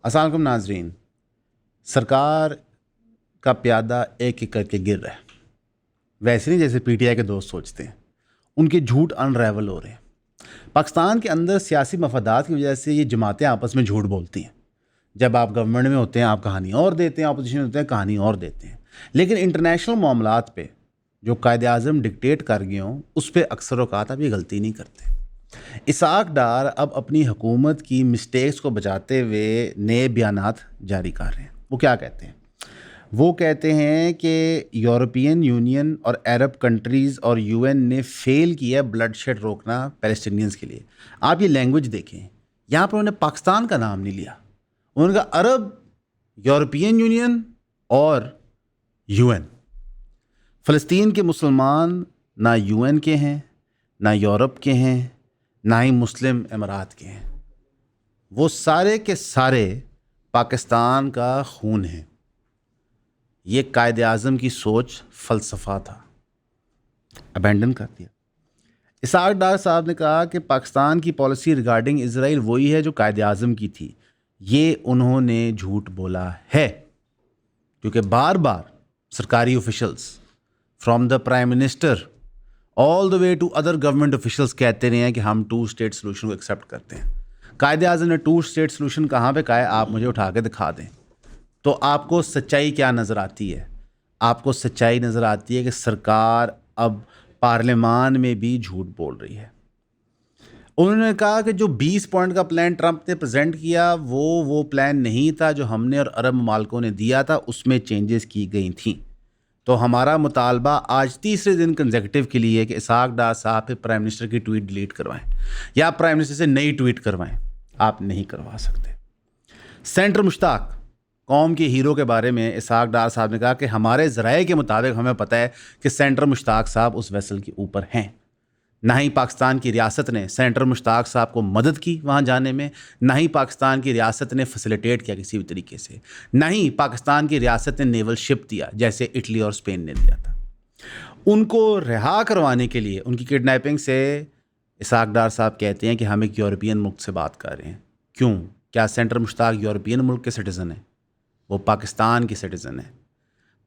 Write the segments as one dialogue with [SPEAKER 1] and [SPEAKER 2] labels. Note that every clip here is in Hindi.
[SPEAKER 1] अस्सलाम वालेकुम नाजरीन। सरकार का प्यादा एक एक करके गिर रहा है। वैसे नहीं जैसे पीटीआई के दोस्त सोचते हैं। उनके झूठ अनरेवल हो रहे हैं। पाकिस्तान के अंदर सियासी मफादात की वजह से ये जमातें आपस में झूठ बोलती हैं। जब आप गवर्नमेंट में होते हैं आप कहानी और देते हैं, अपोजिशन में होते हैं कहानी और देते हैं। लेकिन इंटरनेशनल मामलात पे जो कायदे आज़म डिक्टेट कर गए हों उस पर अक्सर औकात आप ये गलती नहीं करते। इसाक डार अब अपनी हुकूमत की मिस्टेक्स को बचाते हुए नए बयानात जारी कर रहे हैं। वो क्या कहते हैं? वो कहते हैं कि यूरोपियन यूनियन और अरब कंट्रीज़ और यूएन ने फेल किया ब्लड शेड रोकना पैलेस्टीनियंस के लिए। आप ये लैंग्वेज देखें, यहाँ पर उन्होंने पाकिस्तान का नाम नहीं लिया। उन्होंने कहा अरब, यूरोपियन यूनियन और यूएन। फ़लस्तीन के मुसलमान ना यूएन के हैं, ना यूरोप के हैं, ना ही मुस्लिम इमारात के हैं। वो सारे के सारे पाकिस्तान का खून है। ये कायदे आज़म की सोच फ़लसफ़ा था, अबैंडन कर दिया। इसाक डार साहब ने कहा कि पाकिस्तान की पॉलिसी रिगार्डिंग इसराइल वही है जो कायदे आज़म की थी। ये उन्होंने झूठ बोला है क्योंकि बार बार सरकारी officials from the prime minister all the way to other government officials कहते रहे हैं कि हम टू स्टेट सोल्यूशन को एक्सेप्ट करते हैं। कायदे आज़म ने टू स्टेट सोल्यूशन कहाँ पे कहा है? आप मुझे उठा के दिखा दें। तो आपको सच्चाई क्या नज़र आती है? आपको सच्चाई नज़र आती है कि सरकार अब पार्लियामान में भी झूठ बोल रही है। उन्होंने कहा कि जो 20 पॉइंट का प्लान ट्रंप ने प्रेजेंट किया वो प्लान नहीं था जो हमने और अरब ममालिकों ने दिया था, उसमें चेंजेस की गई थी। तो हमारा मुतालबा आज तीसरे दिन कंसेक्यूटिव के लिए है कि इसाक डार साहब पे प्राइम मिनिस्टर की ट्वीट डिलीट करवाएं या प्राइम मिनिस्टर से नई ट्वीट करवाएं। आप नहीं करवा सकते। सेंटर मुश्ताक कौम के हीरो के बारे में इसाक डार साहब ने कहा कि हमारे ज़राए के मुताबिक हमें पता है कि सेंटर मुश्ताक साहब उस वेसल के ऊपर हैं। ना ही पाकिस्तान की रियासत ने सेंटर मुश्ताक साहब को मदद की वहाँ जाने में, ना ही पाकिस्तान की रियासत ने फैसिलिटेट किया किसी भी तरीके से, ना ही पाकिस्तान की रियासत ने नेवल शिप दिया जैसे इटली और स्पेन ने दिया था। उनको रिहा करवाने के लिए उनकी किडनैपिंग से इसाक डार साहब कहते हैं कि हम एक यूरोपियन मुल्क से बात कर रहे हैं। क्यों? क्या सेंटर मुश्ताक यूरोपियन मुल्क के सिटीज़न है? वो पाकिस्तान के सिटीज़न है।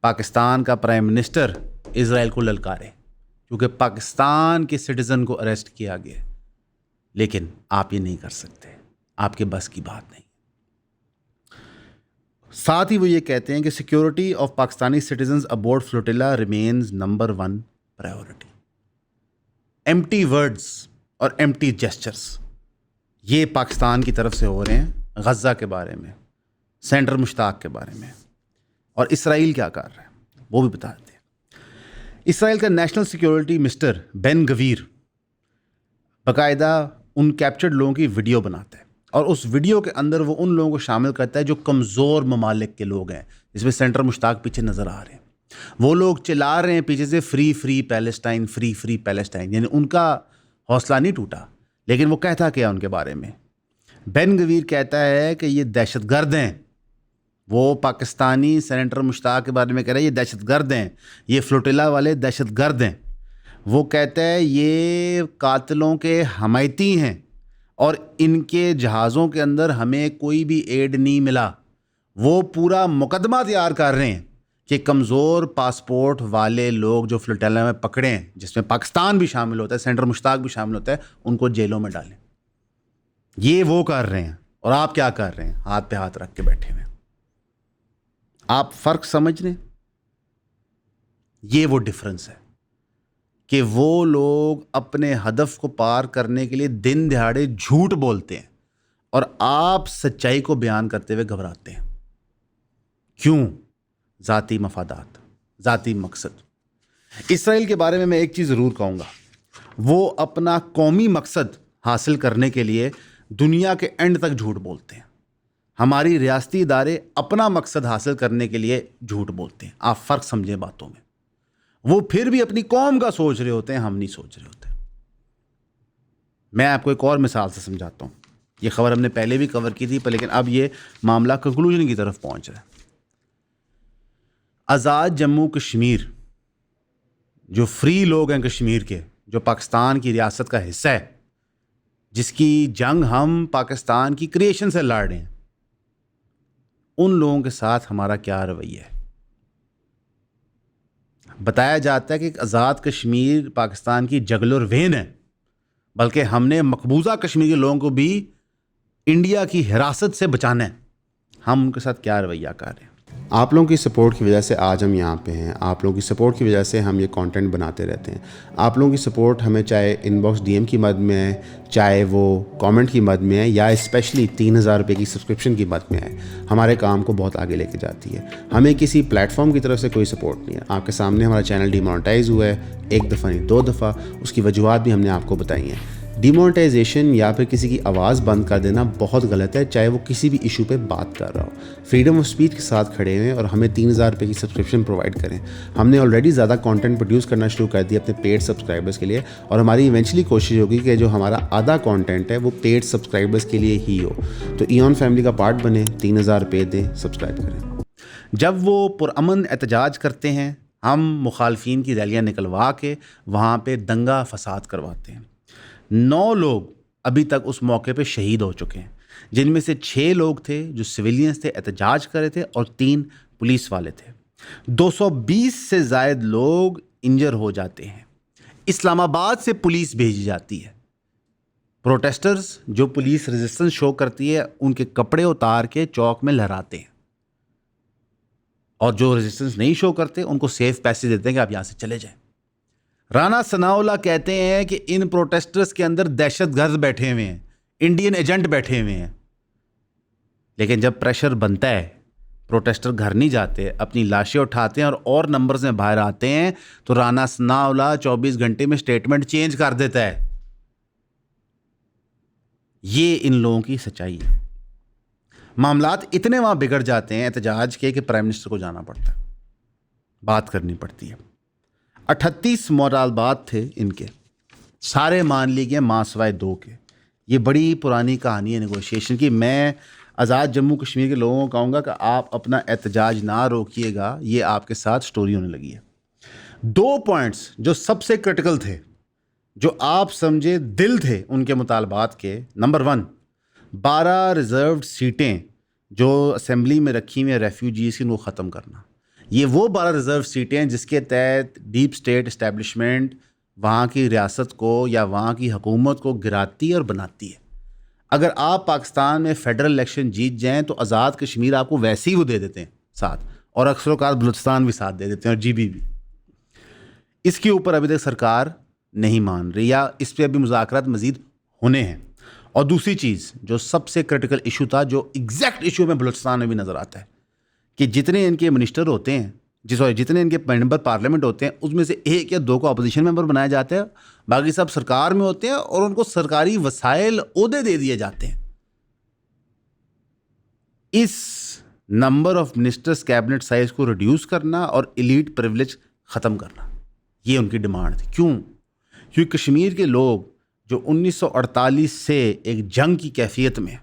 [SPEAKER 1] पाकिस्तान का प्राइम मिनिस्टर इज़राइल को ललकारे क्योंकि पाकिस्तान के सिटीज़न को अरेस्ट किया गया। लेकिन आप ये नहीं कर सकते, आपके बस की बात नहीं। साथ ही वो ये कहते हैं कि security of Pakistani citizens aboard flotilla remains number 1 priority. Empty words और एम्प्टी जेस्चर्स ये पाकिस्तान की तरफ से हो रहे हैं गज़ा के बारे में, सेंटर मुश्ताक के बारे में। और इसराइल क्या कर रहा है वो भी बता देते हैं। इसराइल का national security minister Ben Gvir बाकायदा उन कैप्चर्ड लोगों की वीडियो बनाता है और उस वीडियो के अंदर वो उन लोगों को शामिल करता है जो कमज़ोर ममालिक के लोग हैं, जिसमें सेंटर मुश्ताक पीछे नज़र आ रहे हैं। वो लोग चिल्ला रहे हैं पीछे से free free Palestine, free free Palestine. यानी उनका हौसला नहीं टूटा। लेकिन वो कहता क्या उनके बारे में? बेन गवीर कहता है कि ये दहशतगर्द हैं। वो पाकिस्तानी सेनेटर मुश्ताक के बारे में कह रहा है ये दहशतगर्द हैं, ये फ्लोटिला वाले दहशतगर्द हैं। वो कहता है ये कातिलों के हमायती हैं और इनके जहाज़ों के अंदर हमें कोई भी एड नहीं मिला। वो पूरा मुकदमा तैयार कर रहे हैं कि कमज़ोर पासपोर्ट वाले लोग जो फ्लोटिला में पकड़े हैं, जिसमें पाकिस्तान भी शामिल होता है, सेंटर मुश्ताक भी शामिल होता है, उनको जेलों में डालें। ये वो कर रहे हैं और आप क्या कर रहे हैं? हाथ पे हाथ रख के बैठे हुए। आप फ़र्क समझ रहे? ये वो डिफरेंस है कि वो लोग अपने हदफ को पार करने के लिए दिन दिहाड़े झूठ बोलते हैं और आप सच्चाई को बयान करते हुए घबराते हैं। क्यों? ज़ाती मफादात, ज़ाती मकसद। इसराइल के बारे में मैं एक चीज़ ज़रूर कहूँगा, वो अपना कौमी मकसद हासिल करने के लिए दुनिया के एंड तक झूठ बोलते हैं। हमारी रियासती इदारे अपना मकसद हासिल करने के लिए झूठ बोलते हैं। आप फ़र्क समझें बातों में। वो फिर भी अपनी कौम का सोच रहे होते हैं, हम नहीं सोच रहे होते। मैं आपको एक और मिसाल से समझाता हूँ। ये खबर हमने पहले भी कवर की थी पर लेकिन अब ये मामला कंक्लूजन की तरफ पहुँच रहा है। आज़ाद जम्मू कश्मीर, जो फ्री लोग हैं कश्मीर के, जो पाकिस्तान की रियासत का हिस्सा है, जिसकी जंग हम पाकिस्तान की क्रिएशन से लड़ रहे हैं, उन लोगों के साथ हमारा क्या रवैया है। बताया जाता है कि आज़ाद कश्मीर पाकिस्तान की जगलर वेन है, बल्कि हमने मकबूजा कश्मीर के लोगों को भी इंडिया की हिरासत से बचाना है। हम उनके साथ क्या रवैया कर रहे हैं।
[SPEAKER 2] आप लोगों की सपोर्ट की वजह से आज हम यहाँ पे हैं। आप लोगों की सपोर्ट की वजह से हम ये कंटेंट बनाते रहते हैं। आप लोगों की सपोर्ट हमें चाहे इनबॉक्स डीएम की मद में है, चाहे वो कमेंट की मद में है, या स्पेशली 3000 रुपये की सब्सक्रिप्शन की मद में है, हमारे काम को बहुत आगे लेके जाती है। हमें किसी प्लेटफॉर्म की तरफ से कोई सपोर्ट नहीं है। आपके सामने हमारा चैनल डिमोनेटाइज हुआ है, एक दफ़ा नहीं 2 दफ़ा। उसकी वजूहत भी हमने आपको बताई हैं। डिमोनेटाइजेशन या फिर किसी की आवाज़ बंद कर देना बहुत गलत है, चाहे वो किसी भी इशू पे बात कर रहा हो। फ्रीडम ऑफ स्पीच के साथ खड़े हुए और हमें 3000 रुपये की सब्सक्रिप्शन प्रोवाइड करें। हमने ऑलरेडी ज़्यादा कंटेंट प्रोड्यूस करना शुरू कर दिया अपने पेड सब्सक्राइबर्स के लिए, और हमारी इवेंचुअली कोशिश होगी कि जो हमारा आधा कंटेंट है वो पेड सब्सक्राइबर्स के लिए ही हो। तो ईऑन फैमिली का पार्ट बने, 3000 रुपये दें, सब्सक्राइब करें।
[SPEAKER 1] जब वो पुरअमन एहतजाज करते हैं, हम मुखालफिन की रैलियाँ निकलवा के वहाँ पे दंगा फसाद करवाते हैं। 9 लोग अभी तक उस मौके पे शहीद हो चुके हैं, जिनमें से 6 लोग थे जो सिविलियंस थे, एहतजाज कर रहे थे, और 3 पुलिस वाले थे। 220 से ज़ायद लोग इंजर हो जाते हैं। इस्लामाबाद से पुलिस भेजी जाती है। प्रोटेस्टर्स जो पुलिस रेजिस्टेंस शो करती है उनके कपड़े उतार के चौक में लहराते हैं, और जो रेजिस्टेंस नहीं शो करते उनको सेफ पैसेज देते हैं कि आप यहाँ से चले जाएं। राना सनाउल्लाह कहते हैं कि इन प्रोटेस्टर्स के अंदर दहशतगर्द बैठे हुए हैं, इंडियन एजेंट बैठे हुए हैं। लेकिन जब प्रेशर बनता है, प्रोटेस्टर घर नहीं जाते, अपनी लाशें उठाते हैं और नंबर्स में बाहर आते हैं, तो राना सनाउल्लाह 24 घंटे में स्टेटमेंट चेंज कर देता है। ये इन लोगों की सच्चाई है। मामलात इतने वहां बिगड़ जाते हैं एहतजाज के कि प्राइम मिनिस्टर को जाना पड़ता है, बात करनी पड़ती है। 38 मुतालबात थे इनके, सारे मान लिए गए मां सिवाय 2 के। ये बड़ी पुरानी कहानी है नेगोशिएशन की। मैं आज़ाद जम्मू कश्मीर के लोगों को कहूँगा कि आप अपना एहतजाज ना रोकिएगा, ये आपके साथ स्टोरी होने लगी है। 2 पॉइंट्स जो सबसे क्रिटिकल थे, जो आप समझे दिल थे उनके मुतालबात के। नंबर 1, 12 रिजर्व्ड सीटें जो असेंबली में रखी हुई हैं रेफ्यूजीज़ की, उनको ख़त्म करना। ये वो 12 रिजर्व सीटें हैं जिसके तहत डीप स्टेट इस्टेब्लिशमेंट वहाँ की रियासत को या वहाँ की हुकूमत को गिराती और बनाती है। अगर आप पाकिस्तान में फेडरल इलेक्शन जीत जाएं तो आज़ाद कश्मीर आपको वैसे ही वो दे देते हैं साथ, और अक्सर औक़ात बलूचिस्तान भी साथ दे देते हैं, और GB भी। इसके ऊपर अभी तक सरकार नहीं मान रही, या इस पर अभी मुज़ाकरात मज़ीद होने हैं। और दूसरी चीज़ जो सबसे क्रिटिकल इशू था, जो एग्जैक्ट इशू में बलूचिस्तान में भी नज़र आता है, कि जितने इनके मिनिस्टर होते हैं, जितने इनके मेंबर पार्लियामेंट होते हैं, उसमें से 1 या 2 को अपोजिशन मेंबर बनाए जाते हैं, बाकी सब सरकार में होते हैं और उनको सरकारी वसाइल ओहदे दे दिए जाते हैं। इस number of ministers cabinet size को रिड्यूस करना और एलीट प्रिविलेज ख़त्म करना, ये उनकी डिमांड थी। क्यों? क्योंकि कश्मीर के लोग जो 1948 से एक जंग की कैफियत में,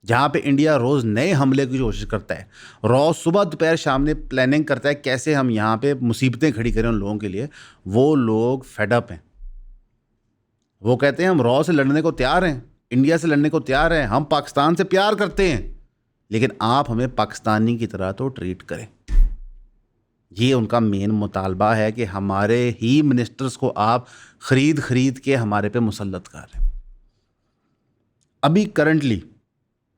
[SPEAKER 1] जहाँ पे इंडिया रोज़ नए हमले की कोशिश करता है, रोज़ सुबह दोपहर शाम ने प्लानिंग करता है कैसे हम यहाँ पे मुसीबतें खड़ी करें उन लोगों के लिए, वो लोग फेडअप हैं। वो कहते हैं हम रॉ से लड़ने को तैयार हैं, इंडिया से लड़ने को तैयार हैं, हम पाकिस्तान से प्यार करते हैं, लेकिन आप हमें पाकिस्तानी की तरह तो ट्रीट करें। ये उनका मेन मुतालबा है कि हमारे ही मिनिस्टर्स को आप खरीद के हमारे पे मुसल्लत कर रहे हैं। अभी करंटली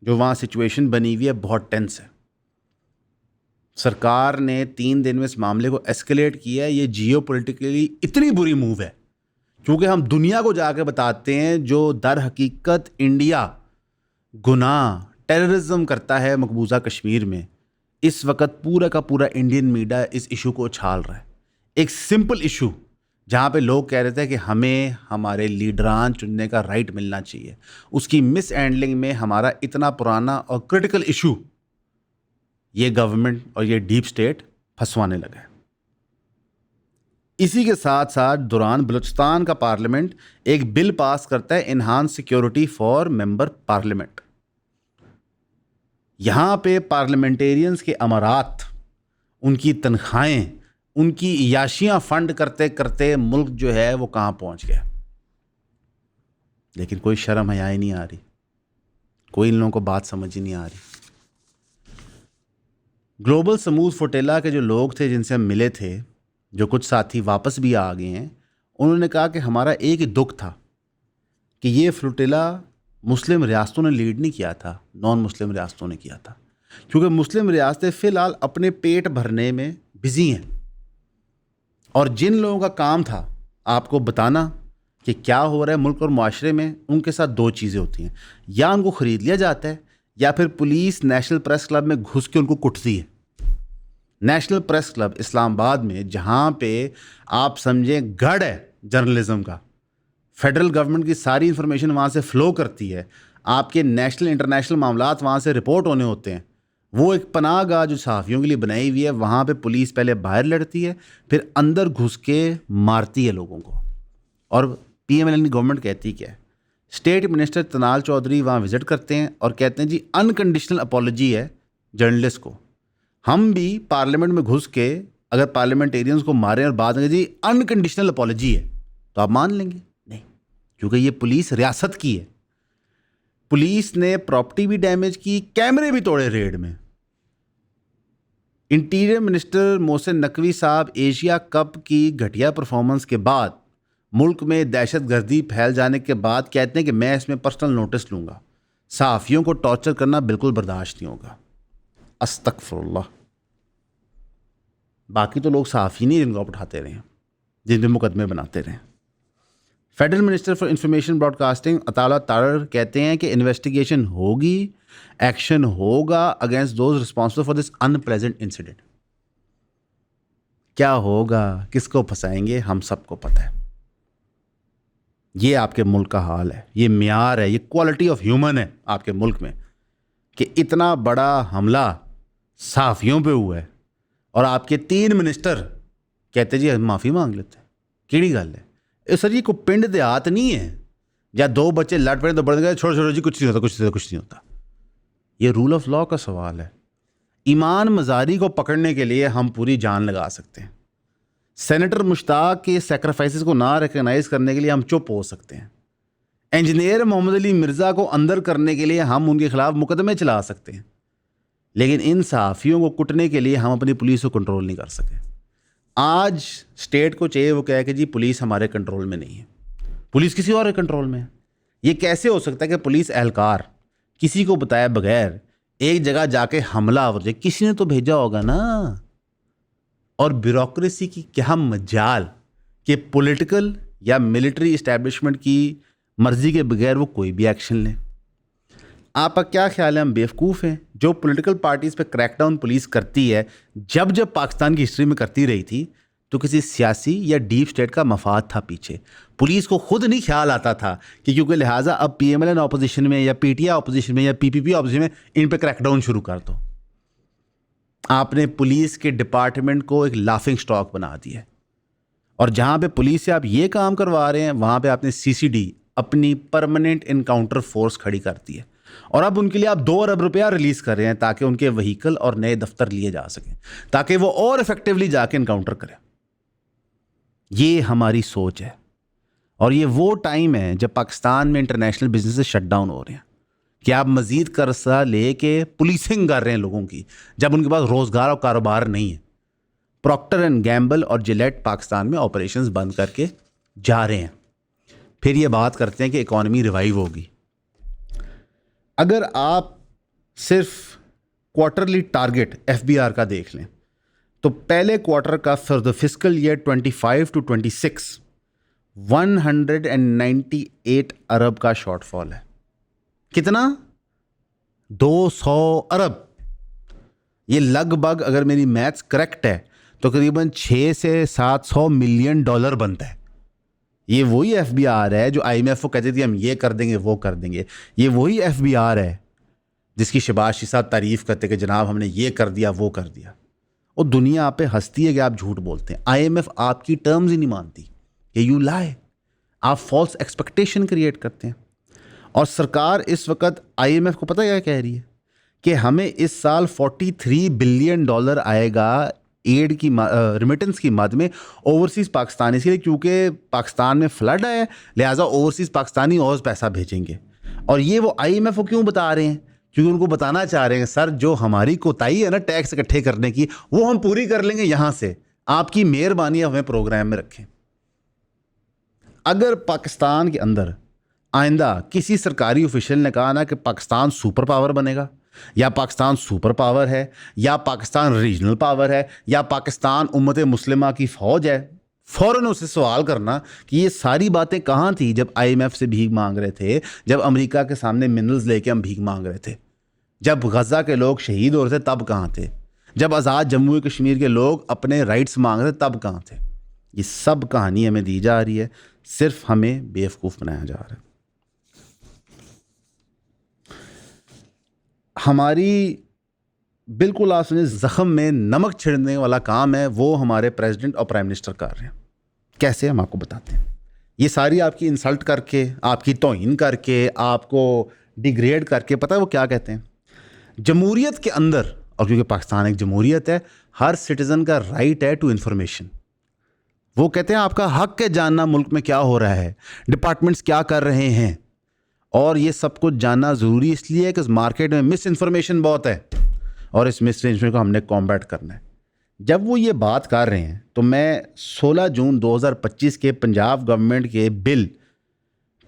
[SPEAKER 1] जो वहाँ सिचुएशन बनी हुई है बहुत टेंस है। सरकार ने 3 दिन में इस मामले को एस्केलेट किया है। ये जियोपॉलिटिकली इतनी बुरी मूव है क्योंकि हम दुनिया को जाके बताते हैं जो दर हकीकत इंडिया गुनाह टेररिज्म करता है मकबूजा कश्मीर में। इस वक्त पूरा का पूरा इंडियन मीडिया इस इशू को उछाल रहा है। एक सिंपल इशू जहाँ पे लोग कह रहे थे कि हमें हमारे लीडरान चुनने का राइट मिलना चाहिए, उसकी मिस हैंडलिंग में हमारा इतना पुराना और क्रिटिकल इशू ये गवर्नमेंट और ये डीप स्टेट फंसवाने लगा है। इसी के साथ साथ दौरान बलूचिस्तान का पार्लियामेंट एक बिल पास करता है, enhance security for member parliament. यहाँ पे पार्लियामेंटेरियंस के अमरात, उनकी तनख्वाहें, उनकी याशियाँ फंड करते करते मुल्क जो है वो कहाँ पहुँच गया। लेकिन कोई शर्म हया ही नहीं आ रही, कोई इन लोगों को बात समझ ही नहीं आ रही। ग्लोबल स्मूथ फ्लोटिला के जो लोग थे जिनसे हम मिले थे, जो कुछ साथी वापस भी आ गए हैं, उन्होंने कहा कि हमारा एक ही दुख था कि ये फ्लोटिला मुस्लिम रियासतों ने लीड नहीं किया था, नॉन मुस्लिम रियासतों ने किया था, क्योंकि मुस्लिम रियासतें फ़िलहाल अपने पेट भरने में बिजी हैं। और जिन लोगों का काम था आपको बताना कि क्या हो रहा है मुल्क और माशरे में, उनके साथ दो चीज़ें होती हैं, या उनको ख़रीद लिया जाता है या फिर पुलिस नेशनल प्रेस क्लब में घुस के उनको कुटती है। नेशनल प्रेस क्लब इस्लामाबाद में, जहाँ पे आप समझें गढ़ है जर्नलिज्म का, फेडरल गवर्नमेंट की सारी इन्फॉर्मेशन वहाँ से फ़्लो करती है, आपके नेशनल इंटरनेशनल मामलात वहाँ से रिपोर्ट होने होते हैं। वो एक पनाहगाह जो सहाफ़ियों के लिए बनाई हुई है, वहाँ पे पुलिस पहले बाहर लड़ती है, फिर अंदर घुस के मारती है लोगों को। और PMLN की गवर्नमेंट कहती क्या है? स्टेट मिनिस्टर तनाल चौधरी वहाँ विज़िट करते हैं और कहते हैं जी अनकंडीशनल अपॉलॉजी है जर्नलिस्ट को। हम भी पार्लियामेंट में घुस के अगर पार्लियामेंटेरियंस को मारें और बाद में जी अनकंडीशनल अपॉलॉजी है, तो आप मान लेंगे? नहीं, क्योंकि ये पुलिस रियासत की है। पुलिस ने प्रॉपर्टी भी डैमेज की, कैमरे भी तोड़े रेड में। इंटीरियर मिनिस्टर मोहसिन नकवी साहब एशिया कप की घटिया परफॉर्मेंस के बाद, मुल्क में दहशत गर्दी फैल जाने के बाद कहते हैं कि मैं इसमें पर्सनल नोटिस लूँगा, सहाफ़ियों को टॉर्चर करना बिल्कुल बर्दाश्त नहीं होगा। अस्तगफुरुल्लाह। बाकी तो लोग सहाफ़ी नहीं जिनको आप उठाते रहे, जिन पे मुकदमे बनाते रहे। Federal minister for information broadcasting Attaullah Tarar कहते हैं कि इन्वेस्टिगेशन होगी, एक्शन होगा against those responsible for this unpleasant incident. क्या होगा, किसको फंसाएंगे, हम सबको पता है। ये आपके मुल्क का हाल है, ये मियार है, ये क्वालिटी ऑफ ह्यूमन है आपके मुल्क में कि इतना बड़ा हमला सहाफ़ियों पे हुआ है और आपके 3 मिनिस्टर कहते जी हम माफ़ी मांग लेते हैं। केड़ी गल है सर? ये कोई पिंड देहात नहीं है या 2 बच्चे लड़ पड़े तो बढ़ गए, छोड़ो छोड़ो जी कुछ नहीं होता, कुछ नहीं होता। ये रूल ऑफ लॉ का सवाल है। ईमान मजारी को पकड़ने के लिए हम पूरी जान लगा सकते हैं, सेनेटर मुश्ताक के सेक्रीफाइसेस को ना रिकग्नाइज करने के लिए हम चुप हो सकते हैं, इंजीनियर मोहम्मद अली मिर्ज़ा को अंदर करने के लिए हम उनके खिलाफ मुकदमे चला सकते हैं, लेकिन इन सहाफ़ियों को कुटने के लिए हम अपनी पुलिस को कंट्रोल नहीं कर सके। आज स्टेट को चाहिए वो कहे कि जी पुलिस हमारे कंट्रोल में नहीं है, पुलिस किसी और के कंट्रोल में है। ये कैसे हो सकता है कि पुलिस एहलकार किसी को बताए बगैर एक जगह जाके हमला हो जाए? किसी ने तो भेजा होगा ना। और ब्यूरोक्रेसी की क्या मजाल कि पॉलिटिकल या मिलिट्री इस्टेब्लिशमेंट की मर्जी के बगैर वो कोई भी एक्शन लें। आपका क्या ख्याल है, हम बेवकूफ़ हैं? जो पॉलिटिकल पार्टीज़ पे क्रैकडाउन पुलिस करती है, जब पाकिस्तान की हिस्ट्री में करती रही थी, तो किसी सियासी या डीप स्टेट का मफाद था पीछे। पुलिस को खुद नहीं ख्याल आता था कि क्योंकि लिहाजा अब PMLN ऑपोजिशन में या PTI ऑपोजिशन में या PPP ऑपोजिशन में इन पे क्रैकडाउन शुरू कर दो। आपने पुलिस के डिपार्टमेंट को एक लाफिंग स्टॉक बना दिया है, और जहाँ पे पुलिस से आप ये काम करवा रहे हैं वहाँ पे आपने CCD अपनी परमानेंट इनकाउंटर फोर्स खड़ी कर दी है, और अब उनके लिए आप 2 अरब रुपया रिलीज कर रहे हैं ताकि उनके व्हीकल और नए दफ्तर लिए जा सकें, ताकि वो और इफेक्टिवली जाके इनकाउंटर करें। ये हमारी सोच है, और ये वो टाइम है जब पाकिस्तान में इंटरनेशनल बिजनेस शट डाउन हो रहे हैं कि आप मजीद कर्जा लेके पुलिसिंग कर रहे हैं लोगों की, जब उनके पास रोजगार और कारोबार नहीं है। प्रॉक्टर एंड गैम्बल और जिलेट पाकिस्तान में ऑपरेशंस बंद करके जा रहे हैं। फिर ये बात करते हैं कि इकॉनमी रिवाइव होगी। अगर आप सिर्फ क्वार्टरली टारगेट FBR का देख लें तो पहले क्वार्टर का for the fiscal year 25 to 26 198 अरब का शॉर्टफॉल है। कितना? 200 अरब। ये लगभग, अगर मेरी मैथ्स करेक्ट है, तो करीबन 6 से 700 मिलियन डॉलर बनता है। ये वही FBR है जो IMF को कहती थी हम ये कर देंगे वो कर देंगे। ये वही FBR है जिसकी शहबाज शीह साहब तारीफ करते कि जनाब हमने ये कर दिया वो कर दिया। और दुनिया आप पे हंसती है कि आप झूठ बोलते हैं। IMF आपकी टर्म्स ही नहीं मानती कि यू लाई। आप फॉल्स एक्सपेक्टेशन क्रिएट करते हैं। और सरकार इस वक्त IMF को पता क्या कह रही है कि हमें इस साल $43 बिलियन आएगा एड की रिमिटेंस की मद में ओवरसीज़ पाकिस्तानी के लिए, क्योंकि पाकिस्तान में फ्लड है, लिहाजा ओवरसीज़ पाकिस्तानी और पैसा भेजेंगे। और ये वो IMF को क्यों बता रहे हैं? क्योंकि उनको बताना चाह रहे हैं सर जो हमारी कोताही है ना टैक्स इकट्ठे करने की वो हम पूरी कर लेंगे यहाँ से, आपकी मेहरबानी हमें प्रोग्राम में रखें। अगर पाकिस्तान के अंदर आइंदा किसी सरकारी ऑफिशियल ने कहा ना कि पाकिस्तान सुपर पावर बनेगा, या पाकिस्तान सुपर पावर है, या पाकिस्तान रीजनल पावर है, या पाकिस्तान उम्मत मुस्लिमा की फ़ौज है, फ़ौरन उससे सवाल करना कि ये सारी बातें कहाँ थी जब IMF से भीख मांग रहे थे, जब अमेरिका के सामने मिनरल्स लेके हम भीख मांग रहे थे, जब गज़ा के लोग शहीद हो रहे थे तब कहाँ थे, जब आज़ाद जम्मू कश्मीर के लोग अपने राइट्स मांग रहे थे तब कहाँ थे। ये सब कहानी हमें दी जा रही है, सिर्फ हमें बेवकूफ़ बनाया जा रहा है। हमारी बिल्कुल आप सुनिए ज़ख्म में नमक छिड़कने वाला काम है वो हमारे प्रेसिडेंट और प्राइम मिनिस्टर कर रहे हैं। कैसे, हम आपको बताते हैं। ये सारी आपकी इंसल्ट करके, आपकी तौहीन करके, आपको डिग्रेड करके, पता है वो क्या कहते हैं, जमहूरियत के अंदर, और क्योंकि पाकिस्तान एक जमहूरियत है, हर सिटीज़न का राइट है टू इन्फॉर्मेशन। वो कहते हैं आपका हक है जानना मुल्क में क्या हो रहा है, डिपार्टमेंट्स क्या कर रहे हैं, और ये सब कुछ जानना ज़रूरी इसलिए है कि इस मार्केट में मिस इन्फॉर्मेशन बहुत है और इस मिस इन्फॉर्मेशन को हमने कॉम्बैट करना है। जब वो ये बात कर रहे हैं तो मैं 16 जून 2025 के पंजाब गवर्नमेंट के bill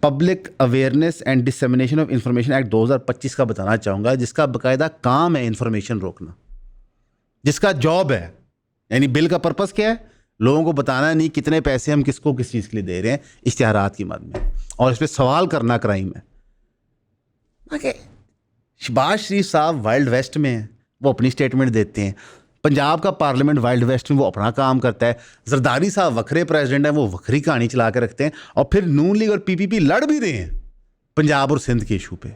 [SPEAKER 1] public awareness and dissemination of information act 2025 का बताना चाहूँगा, जिसका बाकायदा काम है इंफॉर्मेशन रोकना, जिसका जॉब है, यानी बिल का पर्पस क्या है, लोगों को बताना नहीं कितने पैसे हम किसको किस चीज़ के लिए दे रहे हैं इश्तिहारात की मद में, और इस पर सवाल करना क्राइम है। शहबाज शरीफ साहब वाइल्ड वेस्ट में हैं, वो अपनी स्टेटमेंट देते हैं। पंजाब का पार्लियामेंट वाइल्ड वेस्ट में, वो अपना काम करता है। जरदारी साहब वखरे प्रेसिडेंट हैं, वो वखरी कहानी चला के रखते हैं, और फिर नून लीग और PPP लड़ भी रहे हैं पंजाब और सिंध के इशू पे।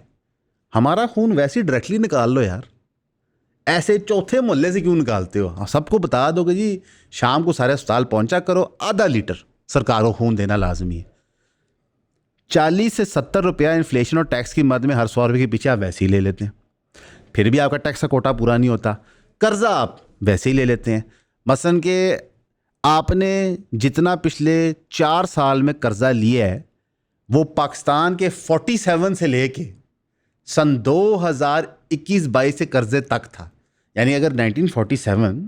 [SPEAKER 1] हमारा खून वैसे ही डायरेक्टली निकाल लो यार, ऐसे चौथे मोहल्ले से क्यों निकालते हो? सबको बता दो कि जी शाम को सारे अस्पताल पहुंचा करो, आधा लीटर सरकार को खून देना लाजमी है। 40 से 70 रुपया इन्फ्लेशन और टैक्स की मद में हर 100 रुपये के पीछे आप वैसे ही ले लेते हैं, फिर भी आपका टैक्स का कोटा पूरा नहीं होता। कर्जा आप वैसे ही ले लेते हैं। मसलन के आपने जितना पिछले 4 साल में कर्जा लिया है वो पाकिस्तान के 47 से लेके सन 2021-22 से कर्जे तक था। यानी अगर 1947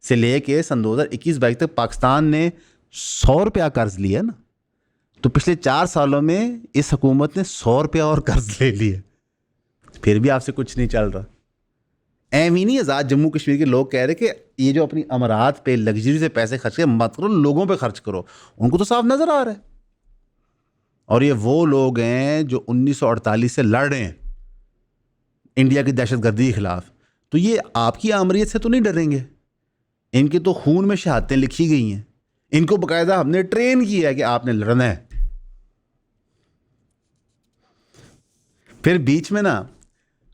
[SPEAKER 1] से लेके सन 2021-22 तक पाकिस्तान ने 100 रुपया कर्ज लिया ना, तो पिछले 4 सालों में इस हुकूमत ने 100 रुपया और कर्ज ले लिए, फिर भी आपसे कुछ नहीं चल रहा। एम ही नहीं, आज़ाद जम्मू कश्मीर के लोग कह रहे कि ये जो अपनी अमरात पे लग्जरी से पैसे खर्च कर मत करो, लोगों पे खर्च करो। उनको तो साफ नजर आ रहा है। और ये वो लोग हैं जो 1948 से लड़ रहे हैं इंडिया की दहशतगर्दी के खिलाफ, तो ये आपकी आमरीत से तो नहीं डरेंगे। इनके तो खून में शहादतें लिखी गई हैं, इनको बाकायदा हमने ट्रेन किया है कि आपने लड़ना है। फिर बीच में ना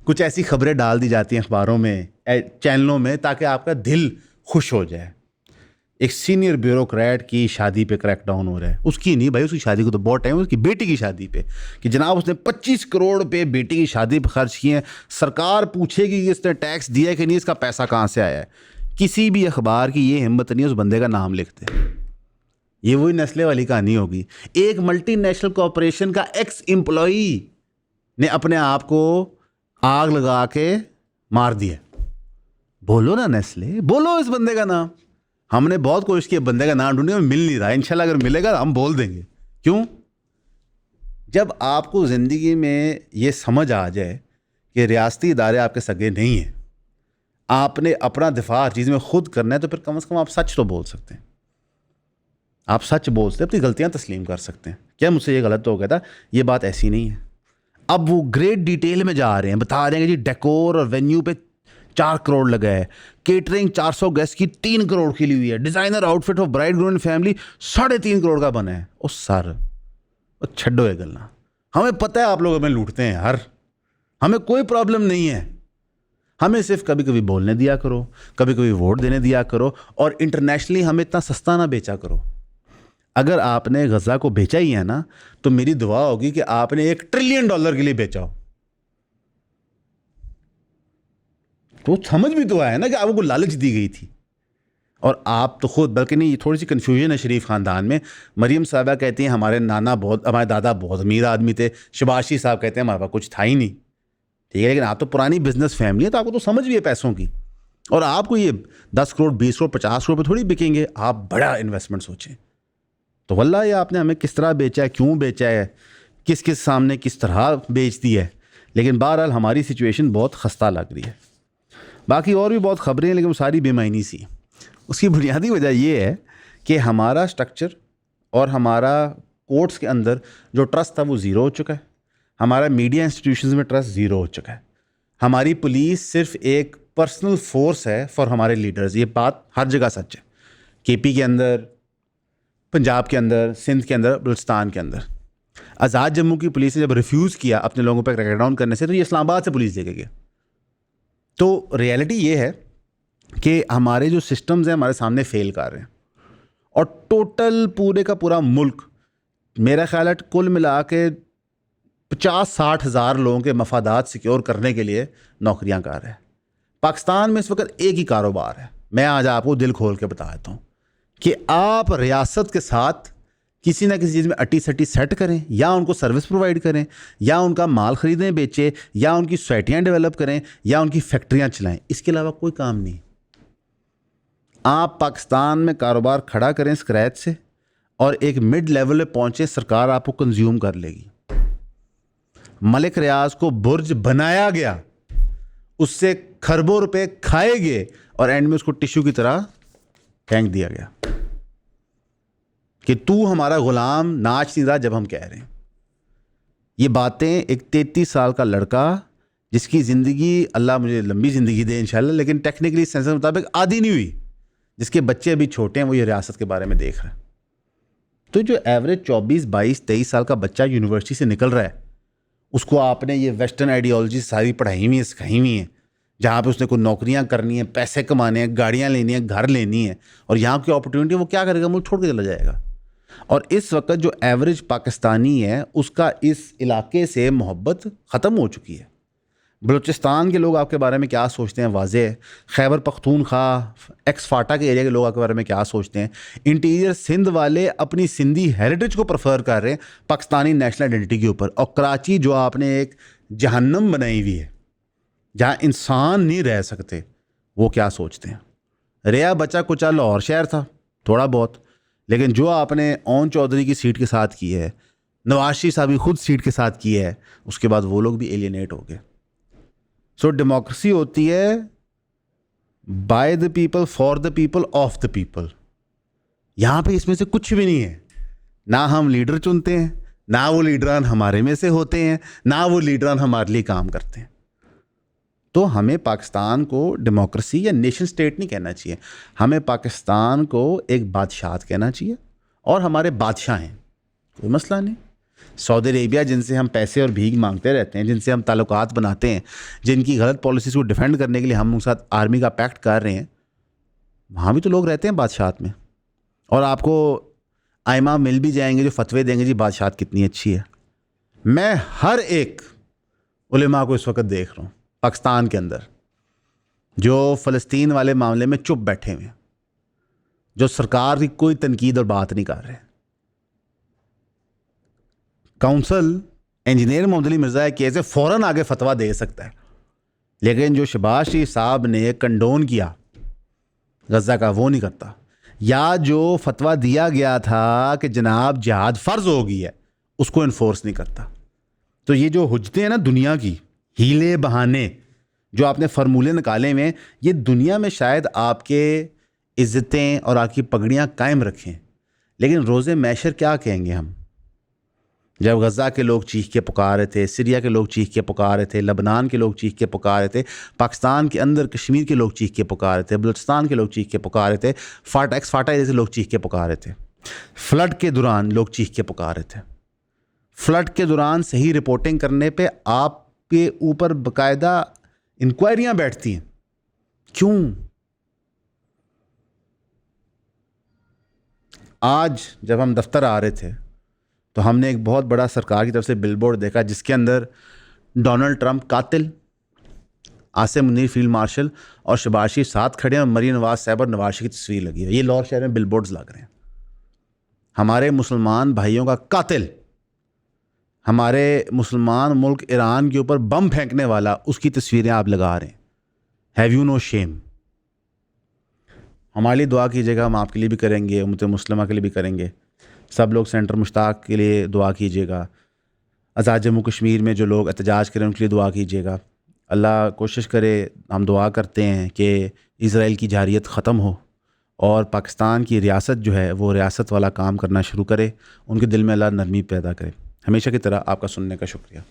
[SPEAKER 1] कुछ ऐसी खबरें डाल दी जाती हैं अखबारों में, चैनलों में, ताकि आपका दिल खुश हो जाए। एक सीनियर ब्यूरोक्रेट की शादी पे क्रैकडाउन हो रहा है, उसकी नहीं भाई, उसकी शादी को तो बहुत टाइम, उसकी बेटी की शादी पे, कि जनाब उसने 25 करोड़ पे बेटी की शादी पे खर्च किए हैं, सरकार पूछेगी कि इसने टैक्स दिया है कि नहीं, इसका पैसा कहाँ से आया है। किसी भी अखबार की ये हिम्मत नहीं है उस बंदे का नाम लिखते। ये वही नस्ले वाली कहानी होगी। एक मल्टीनेशनल कॉरपोरेशन का एक्स एम्प्लॉई ने अपने आप को आग लगा के मार दिया। बोलो ना नेस्ले, बोलो इस बंदे का नाम। हमने बहुत कोशिश की बंदे का नाम ढूंढने में मिल नहीं रहा। इंशाल्लाह अगर मिलेगा तो हम बोल देंगे। क्यों? जब आपको ज़िंदगी में ये समझ आ जाए कि रियासती इदारे आपके सगे नहीं हैं, आपने अपना दिफा हर चीज़ में खुद करना है, तो फिर कम से कम आप सच तो बोल सकते हैं। आप सच बोल सकते हैं, अपनी गलतियां तस्लीम कर सकते हैं। क्या मुझसे ये गलत हो गया था, ये बात ऐसी नहीं है। अब वो ग्रेट डिटेल में जा रहे हैं, बता रहे हैं कि जी डेकोर और वेन्यू पे 4 करोड़ लगा है, केटरिंग 400 गेस्ट की 3 करोड़ की ली हुई है, designer outfit of bride groom and family 3.5 crore का बना है। ओ सर, छड्डो ये गलना, हमें पता है आप लोग हमें लूटते हैं यार, हमें कोई प्रॉब्लम नहीं है। हमें सिर्फ कभी कभी बोलने दिया करो, कभी कभी वोट देने दिया करो, और इंटरनेशनली हमें इतना सस्ता ना बेचा करो। अगर आपने गज़ा को बेचा ही है ना, तो मेरी दुआ होगी कि आपने $1 ट्रिलियन के लिए बेचा हो। तो समझ भी तो आया ना कि आपको लालच दी गई थी, और आप तो खुद, बल्कि नहीं, थोड़ी सी कन्फ्यूजन है शरीफ ख़ानदान में। मरीम साहबा कहती हैं हमारे दादा बहुत अमीर आदमी थे, शहबाज शरीफ साहब कहते हैं हमारे पास कुछ था ही नहीं। ठीक है, लेकिन आप तो पुरानी बिजनेस फैमिली है, तो आपको तो समझ भी है पैसों की, और आपको ये 10 करोड़ 20 करोड़ 50 करोड़ पे थोड़ी बिकेंगे। आप बड़ा इन्वेस्टमेंट सोचें। तो वल्लाह ये आपने हमें किस तरह बेचा है, क्यों बेचा है, किस किस सामने किस तरह बेच दी है, लेकिन बहरहाल हमारी सिचुएशन बहुत खस्ता लग रही है। बाकी और भी बहुत खबरें हैं, लेकिन वो सारी बेमायनी सी हैं। उसकी बुनियादी वजह ये है कि हमारा स्ट्रक्चर और हमारा कोर्ट्स के अंदर जो ट्रस्ट था वो ज़ीरो हो चुका है। हमारा मीडिया इंस्टीट्यूशंस में ट्रस्ट ज़ीरो हो चुका है। हमारी पुलिस सिर्फ एक पर्सनल फोर्स है फॉर हमारे लीडर्स। ये बात हर जगह सच है, केपी के अंदर, पंजाब के अंदर, सिंध के अंदर, बलूचिस्तान के अंदर। आज़ाद जम्मू की पुलिस ने जब रिफ्यूज़ किया अपने लोगों पर क्रैकडाउन करने से, तो ये इस्लामाबाद से पुलिस लेके गया। तो रियलिटी ये है कि हमारे जो सिस्टम्स हैं हमारे सामने फेल कर रहे हैं, और टोटल पूरे का पूरा मुल्क मेरा ख्याल है कुल मिला के 50-60 हज़ार लोगों के मफादात सिक्योर करने के लिए नौकरियां कर रहे हैं। पाकिस्तान में इस वक्त एक ही कारोबार है, मैं आज आपको दिल खोल के बता देता हूँ, कि आप रियासत के साथ किसी ना किसी चीज़ में अटी सटी सेट करें, या उनको सर्विस प्रोवाइड करें, या उनका माल ख़रीदें बेचें, या उनकी सोसाइटियाँ डेवलप करें, या उनकी फैक्ट्रियाँ चलाएं। इसके अलावा कोई काम नहीं। आप पाकिस्तान में कारोबार खड़ा करें स्क्रैच से, और एक मिड लेवल पे पहुँचे, सरकार आपको कंज्यूम कर लेगी। मलिक रियाज को बुर्ज बनाया गया, उससे खरबों रुपए खाए गए, और एंड में उसको टिश्यू की तरह फेंक दिया गया कि तू हमारा गुलाम नाच नहीं रहा जब हम कह रहे हैं। ये बातें एक 33 साल का लड़का, जिसकी ज़िंदगी अल्लाह मुझे लंबी ज़िंदगी दे इंशाल्लाह, लेकिन टेक्निकली सेंस के मुताबिक आधी नहीं हुई, जिसके बच्चे अभी छोटे हैं, वो ये रियासत के बारे में देख रहे हैं। तो जो एवरेज 24, 22, 23 साल का बच्चा यूनिवर्सिटी से निकल रहा है, उसको आपने ये वेस्टर्न आइडियोलॉजी सारी पढ़ाई हुई है, सिखाई हुई है, जहाँ पे उसने कोई नौकरियाँ करनी है, पैसे कमाने हैं, गाड़ियाँ लेनी है, घर लेनी है, और यहाँ की अपॉर्चुनिटी, वो क्या करेगा? मुल्क छोड़ के चला जाएगा। और इस वक्त जो एवरेज पाकिस्तानी है, उसका इस इलाके से मोहब्बत ख़त्म हो चुकी है। बलूचिस्तान के लोग आपके बारे में क्या सोचते हैं वाज़ेह है। खैबर पख्तूनख्वा, एक्स फाटा के एरिया के लोग आपके बारे में क्या सोचते हैं। इंटीरियर सिंध वाले अपनी सिंधी हेरिटेज को प्रेफर कर रहे हैं पाकिस्तानी नेशनल आइडेंटिटी के ऊपर। और कराची जो आपने एक जहन्नम बनाई हुई है, जहाँ इंसान नहीं रह सकते, वो क्या सोचते हैं। रिया बचा कुचा लाहौर शहर था थोड़ा बहुत, लेकिन जो आपने ओन चौधरी की सीट के साथ की है, नवाज शरीफ साहब की खुद सीट के साथ की है, उसके बाद वो लोग भी एलियनेट हो गए। सो डेमोक्रेसी होती है by the people, for the people, of the people. यहाँ पे इसमें से कुछ भी नहीं है। ना हम लीडर चुनते हैं, ना वो लीडरान हमारे में से होते हैं, ना वो लीडरान हमारे लिए काम करते हैं। तो हमें पाकिस्तान को डेमोक्रेसी या नेशन स्टेट नहीं कहना चाहिए, हमें पाकिस्तान को एक बादशाहत कहना चाहिए, और हमारे बादशाह हैं, कोई मसला नहीं। सऊदी अरेबिया जिनसे हम पैसे और भीख मांगते रहते हैं, जिनसे हम ताल्लुकात बनाते हैं, जिनकी गलत पॉलिसीज़ को डिफेंड करने के लिए हम उनके साथ आर्मी का पैक्ट कर रहे हैं, वहाँ भी तो लोग रहते हैं बादशाहत में। और आपको आइमा मिल भी जाएंगे जो फतवे देंगे जी बादशाहत कितनी अच्छी है। मैं हर एक उलेमा को इस वक्त देख रहा हूँ पाकिस्तान के अंदर, जो फ़लस्तीन वाले मामले में चुप बैठे हुए हैं, जो सरकार की कोई तनकीद और बात नहीं कर रहे। Counsel engineer Mohammad Ali Mirza case फ़ौरन आगे फतवा दे सकता है, लेकिन जो शहबाज शरीफ साहब ने कंडोन किया गज़ा का, वो नहीं करता। या जो फतवा दिया गया था कि जनाब जिहाद फ़र्ज हो गई है, उसको इन्फोर्स नहीं करता। तो ये जो हुज्जतें हैं ना दुनिया की, हीले बहाने जो आपने फार्मूले निकाले हुए हैं, ये दुनिया में शायद आपके इज़्ज़तें और आपकी पगड़ियाँ कायम रखें, लेकिन रोज़े मैशर क्या कहेंगे हम, जब गज़ा के लोग चीख के पुकार रहे थे, सीरिया के लोग चीख के पुकार रहे थे, लबनान के लोग चीख के पुकार रहे थे, पाकिस्तान के अंदर कश्मीर के लोग चीख के पुकार रहे थे, बलूचिस्तान के लोग चीख के पुकार रहे थे, फाटा एरिया से लोग चीख के पुकार रहे थे, फ्लड के दौरान लोग चीख के पुकार रहे थे। फ्लड के दौरान सही रिपोर्टिंग करने पे आपके ऊपर बाकायदा इंक्वायरियां बैठती हैं, क्यों? आज जब हम दफ्तर आ रहे थे तो हमने एक बहुत बड़ा सरकार की तरफ से बिलबोर्ड देखा, जिसके अंदर डोनाल्ड ट्रंप कातिल, आसिम मुनीर फील्ड मार्शल और शहबाज शरीफ साथ खड़े हैं, और मरीम नवाज साहब और नवाज शरीफ की तस्वीर लगी है। ये लाहौर शहर में बिलबोर्ड्स लग रहे हैं। हमारे मुसलमान भाइयों का कातिल, हमारे मुसलमान मुल्क ईरान के ऊपर बम फेंकने वाला, उसकी तस्वीरें आप लगा रहे हैं। Have you no shame? हमारे लिए दुआ कीजिएगा, हम आपके लिए भी करेंगे, उम्मत मुस्लिमा के लिए भी करेंगे। सब लोग सेंटर मुश्ताक के लिए दुआ कीजिएगा। आज़ाद जम्मू कश्मीर में जो लोग एहतजाज करें उनके लिए दुआ कीजिएगा। अल्लाह कोशिश करे, हम दुआ करते हैं कि इज़राइल की जारियत ख़त्म हो और पाकिस्तान की रियासत जो है वो रियासत वाला काम करना शुरू करे, उनके दिल में अल्लाह नरमी पैदा करे। हमेशा की तरह आपका सुनने का शुक्रिया।